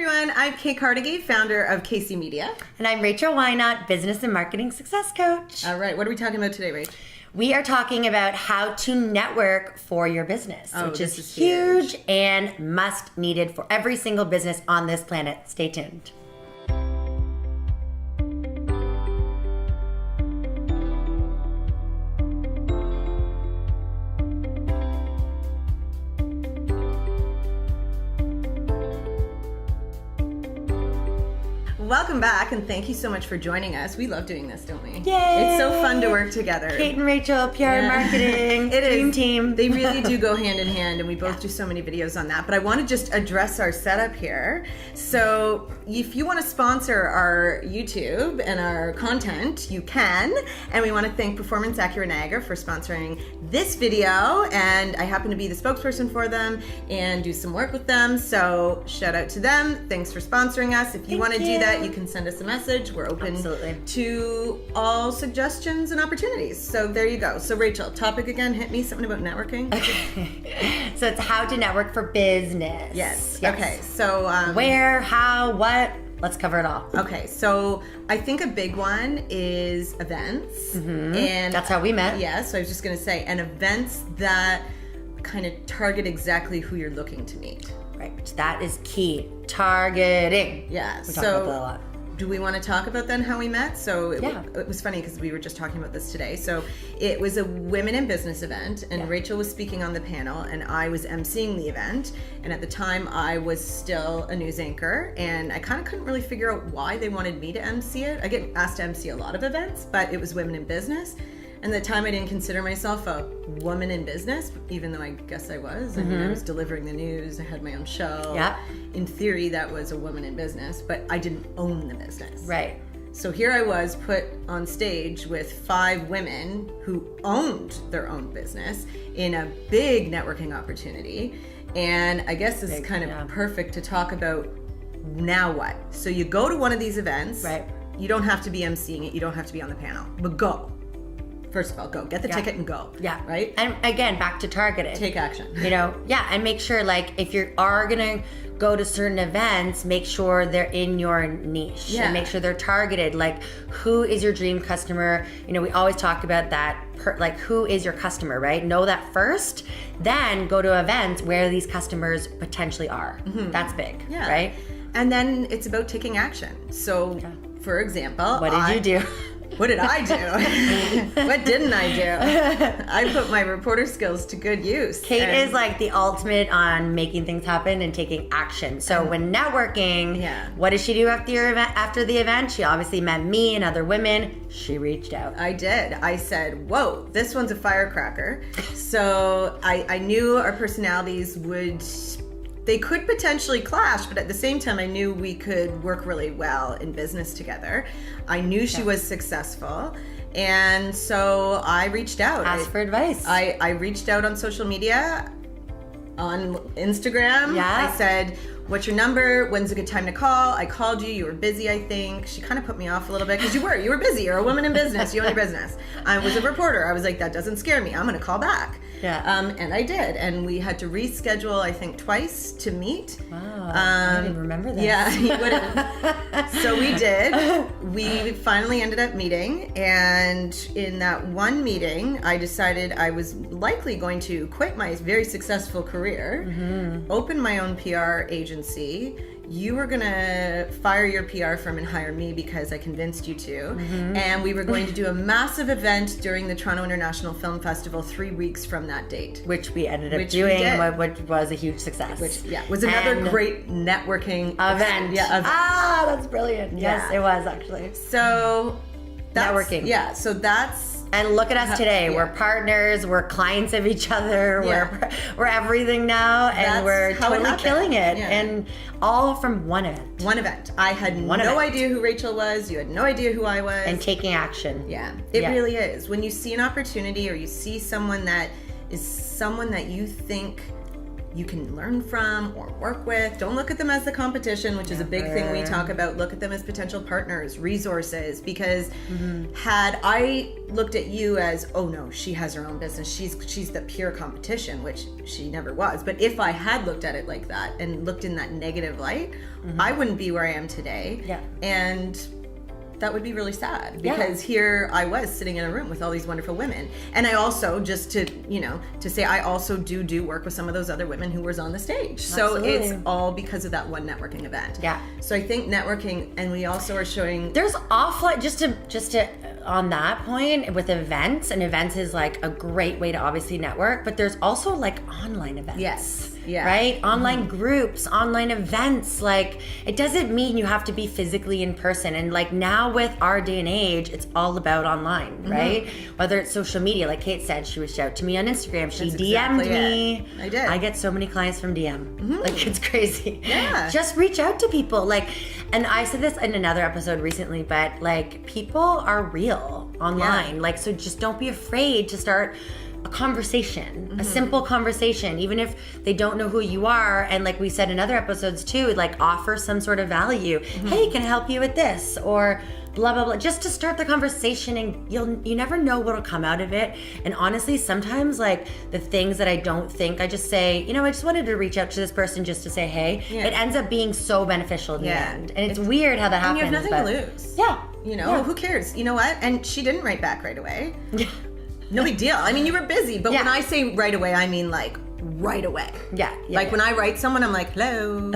everyone, I'm Kate Carnegie, founder of KC Media. And I'm Rachel Whynot, business and marketing success coach. All right, what are we talking about today, Rach? We are talking about how to network for your business, which is huge and must needed for every single business on this planet. Stay tuned. Welcome back, and thank you so much for joining us. We love doing this, don't we? Yay! It's so fun to work together. Kate and Rachel, PR and marketing, dream team. They really do go hand in hand, and we both do so many videos on that. But I want to just address our setup here. So if you want to sponsor our YouTube and our content, you can. And we want to thank Performance Accurate Niagara for sponsoring this video. And I happen to be the spokesperson for them and do some work with them. So shout out to them. Thanks for sponsoring us. If you want to do that, you can send us a message. We're open to all suggestions and opportunities. So there you go. So Rachel, topic again, hit me, something about networking. Okay. So it's how to network for business. Yes. Okay. So where, how, what? Let's cover it all. Okay. So I think a big one is events. Mm-hmm. And that's how we met. Yeah. So I was just going to say, and events that kind of target exactly who you're looking to meet. Right. That is key. Targeting. Yeah. We talk about that a lot. Do we want to talk about then how we met? So it was funny because we were just talking about this today. So it was a women in business event, and Rachel was speaking on the panel, and I was emceeing the event. And at the time, I was still a news anchor, and I kind of couldn't really figure out why they wanted me to MC it. I get asked to MC a lot of events, but it was women in business. And at the time, I didn't consider myself a woman in business, even though I guess I was. I mean, I was delivering the news. I had my own show. Yeah. In theory, that was a woman in business, but I didn't own the business. Right. So here I was put on stage with 5 women who owned their own business in a big networking opportunity. And I guess this is kind of perfect to talk about now what. So you go to one of these events. Right. You don't have to be emceeing it. You don't have to be on the panel, but go. First of all, go. Get the ticket and go. Yeah. Right? And again, back to targeted. Take action. You know, and make sure, like, if you are going to go to certain events, make sure they're in your niche. Yeah. And make sure they're targeted. Like, who is your dream customer? You know, we always talk about that. Like, who is your customer, right? Know that first. Then go to events where these customers potentially are. Mm-hmm. That's big, right? And then it's about taking action. So, for example, what did you do? What did I do? What didn't I do? I put my reporter skills to good use. Kate is like the ultimate on making things happen and taking action. So when networking, what did she do after the event? She obviously met me and other women. She reached out. I did. I said, whoa, this one's a firecracker. So I knew our personalities they could potentially clash, but at the same time, I knew we could work really well in business together. I knew she was successful. And so I reached out. Asked for advice. I reached out on social media, on Instagram. Yeah. I said, what's your number? When's a good time to call? I called you. You were busy, I think. She kind of put me off a little bit because you were busy. You're a woman in business. You own your business. I was a reporter. I was like, that doesn't scare me. I'm going to call back. Yeah. And I did. And we had to reschedule, I think, twice to meet. Wow. I didn't remember that. Yeah, you wouldn't. So we did. We finally ended up meeting. And in that one meeting, I decided I was likely going to quit my very successful career, open my own PR agency. You were gonna fire your PR firm and hire me because I convinced you to. And we were going to do a massive event during the Toronto International Film Festival 3 weeks from that date. Which we ended up doing, which was a huge success. Which, was another great networking event. Ah, that's brilliant. Yes, it was actually. So, networking. Yeah, so that's... And look at us today. We're partners. We're clients of each other. We're everything now, and we're totally killing it. Yeah. And all from one event. One event. I had no idea who Rachel was. You had no idea who I was. And taking action. Yeah, it really is. When you see an opportunity or you see someone that is someone that you think you can learn from or work with. Don't look at them as the competition, which is a big thing we talk about. Look at them as potential partners, resources, because had I looked at you as, oh no, she has her own business, she's the pure competition, which she never was. But if I had looked at it like that and looked in that negative light, I wouldn't be where I am today. Yeah. And that would be really sad, because here I was sitting in a room with all these wonderful women. And I also, just to, to say, I also do work with some of those other women who was on the stage. So it's all because of that one networking event. Yeah. So I think networking, and we also are showing... There's offline, just to on that point, with events, and events is like a great way to obviously network, but there's also like online events. Yes. Yeah. Right? Online groups, online events. Like, it doesn't mean you have to be physically in person. And like now with our day and age, it's all about online, right? Whether it's social media, like Kate said, she reached out to me on Instagram. She DM'd me. I did. I get so many clients from DM. Like, it's crazy. Yeah. Just reach out to people. Like, and I said this in another episode recently, but like, people are real online. Like, so just don't be afraid to start a conversation, a simple conversation, even if they don't know who you are. And like we said in other episodes too, like offer some sort of value. Hey, can I help you with this? Or blah, blah, blah, just to start the conversation, and you never know what'll come out of it. And honestly, sometimes like the things that I don't think, I just say, I just wanted to reach out to this person just to say, hey, it ends up being so beneficial in the end. And it's weird how that happens. And you have nothing to lose. Yeah. Who cares? You know what? And she didn't write back right away. No big deal. I mean, you were busy, but when I say right away, I mean like right away. Like when I write someone, I'm like, hello.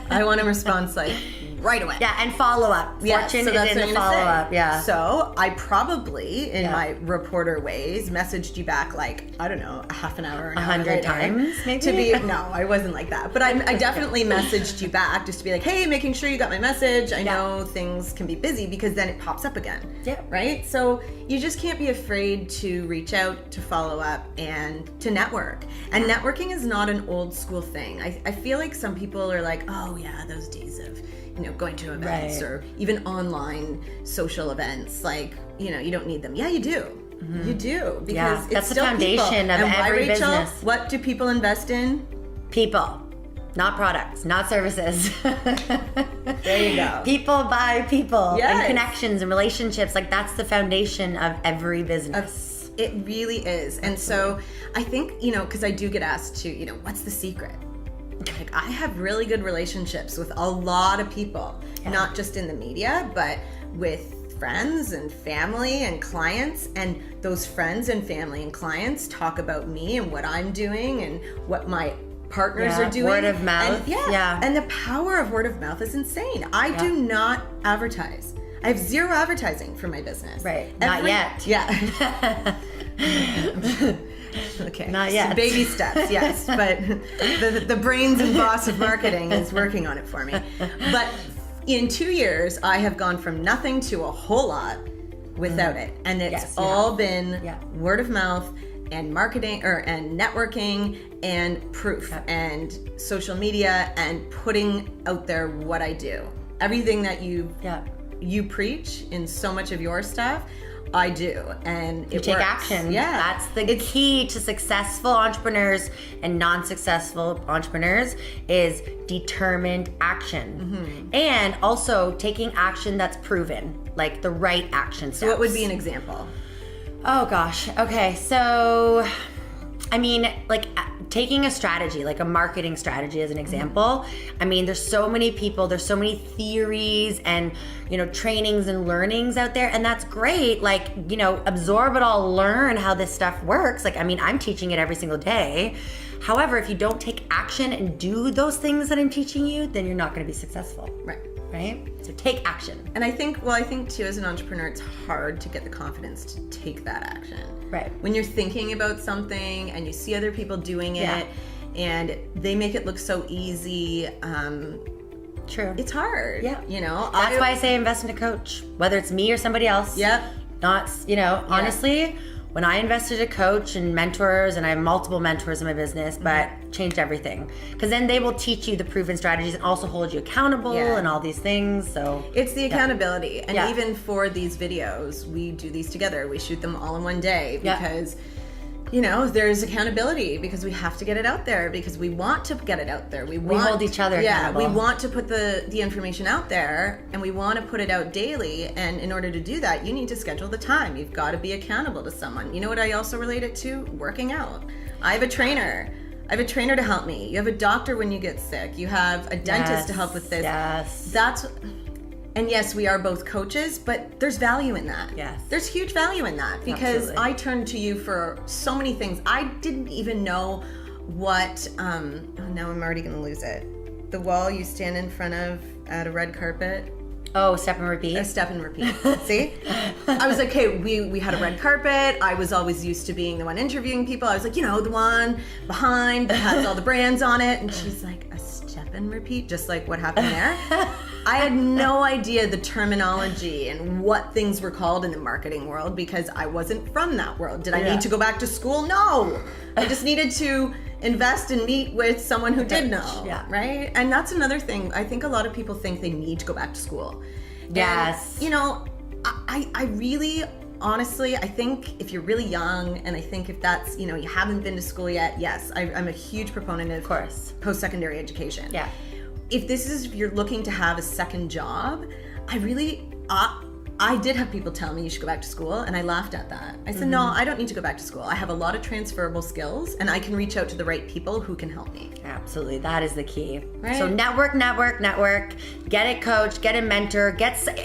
I want a response like right away. Yeah, and follow up. Fortune so that's is in the follow up. Yeah. So I probably, in my reporter ways, messaged you back like, I don't know, a half an hour, 100 times, maybe? No, I wasn't like that. But I definitely messaged you back just to be like, hey, making sure you got my message. I know things can be busy, because then it pops up again. Yeah. Right? So you just can't be afraid to reach out, to follow up, and to network. And networking is not an old school thing. I feel like some people are like, oh yeah, those days of going to events or even online social events, like, you don't need them. Yeah, you do. You do, because it's that's the still foundation people. of And why, every Rachel, business. what do people invest in? People, not products, not services. There you go. People buy people Yes. and connections and relationships. Like, that's the foundation of every business. It really is. And so I think, because I do get asked to, what's the secret? Like, I have really good relationships with a lot of people, not just in the media, but with friends and family and clients. And those friends and family and clients talk about me and what I'm doing and what my partners are doing. Word of mouth. And, and the power of word of mouth is insane. I do not advertise. I have zero advertising for my business. Right. Not yet. Yeah. Okay. Not yet. So baby steps, yes. But the brains and boss of marketing is working on it for me. But in 2 years, I have gone from nothing to a whole lot without it. And it's all been word of mouth and marketing and networking and proof and social media and putting out there what I do. Everything that you preach in so much of your stuff, I do, and you take action. Yeah, that's the key to successful entrepreneurs and non-successful entrepreneurs is determined action, and also taking action that's proven, like the right action steps. So what would be an example? Oh gosh. Okay, so I mean, like taking a strategy, like a marketing strategy as an example. I mean, there's so many people, there's so many theories and, trainings and learnings out there. And that's great. Like, absorb it all, learn how this stuff works. Like, I mean, I'm teaching it every single day. However, if you don't take action and do those things that I'm teaching you, then you're not going to be successful. Right? So take action. And I think too, as an entrepreneur, it's hard to get the confidence to take that action. Right. When you're thinking about something and you see other people doing it and they make it look so easy, True. It's hard. Yeah. That's why I say invest in a coach, whether it's me or somebody else. Yep. Not, honestly, when I invested in a coach and mentors, and I have multiple mentors in my business, but changed everything. Because then they will teach you the proven strategies and also hold you accountable and all these things. So it's the accountability. And even for these videos, we do these together. We shoot them all in one day because there's accountability because we have to get it out there because we want to get it out there. We hold each other accountable. We want to put the information out there and we want to put it out daily. And in order to do that, you need to schedule the time. You've got to be accountable to someone. You know what I also relate it to? Working out. I have a trainer to help me. You have a doctor when you get sick. You have a dentist to help with this. Yes. And yes, we are both coaches, but there's value in that. Yes. There's huge value in that because Absolutely. I turned to you for so many things. I didn't even know what, now I'm already going to lose it. The wall you stand in front of at a red carpet. Oh, step and repeat. A step and repeat. See? I was like, okay, we had a red carpet. I was always used to being the one interviewing people. I was like, the one behind that has all the brands on it. And she's like, a step and repeat, just like what happened there. I had no idea the terminology and what things were called in the marketing world because I wasn't from that world. Did I need to go back to school? No. I just needed to invest and meet with someone who did know, right? And that's another thing. I think a lot of people think they need to go back to school. Yes. And, I really, honestly, I think if you're really young and I think if that's, you haven't been to school yet, yes, I'm a huge proponent of post-secondary education. Yeah. If you're looking to have a second job, I did have people tell me you should go back to school, and I laughed at that. I said, no, I don't need to go back to school. I have a lot of transferable skills, and I can reach out to the right people who can help me. Absolutely. That is the key. Right. So network. Get a coach, get a mentor,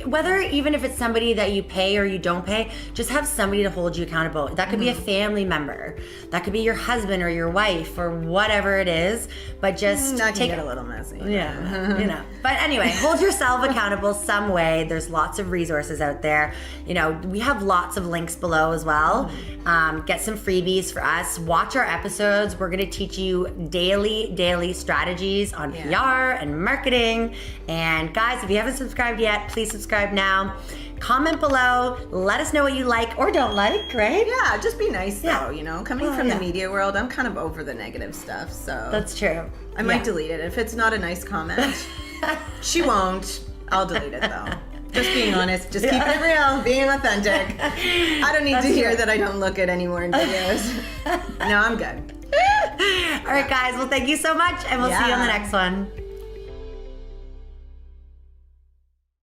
whether even if it's somebody that you pay or you don't pay, just have somebody to hold you accountable. That could be a family member. That could be your husband or your wife or whatever it is. But just that can get a little messy. Yeah. But anyway, hold yourself accountable some way. There's lots of resources out there. We have lots of links below as well. Get some freebies for us. Watch our episodes. We're going to teach you daily strategies on PR and marketing. And guys, if you haven't subscribed yet, please subscribe now. Comment below. Let us know what you like or don't like, right? Yeah, just be nice though, Coming from the media world, I'm kind of over the negative stuff, so. That's true. I might delete it. If it's not a nice comment, she won't. I'll delete it though. Just being honest, just keeping it real, being authentic. I don't need to hear that I don't look at any more videos. No, I'm good. All right, guys. Well, thank you so much, and we'll see you on the next one.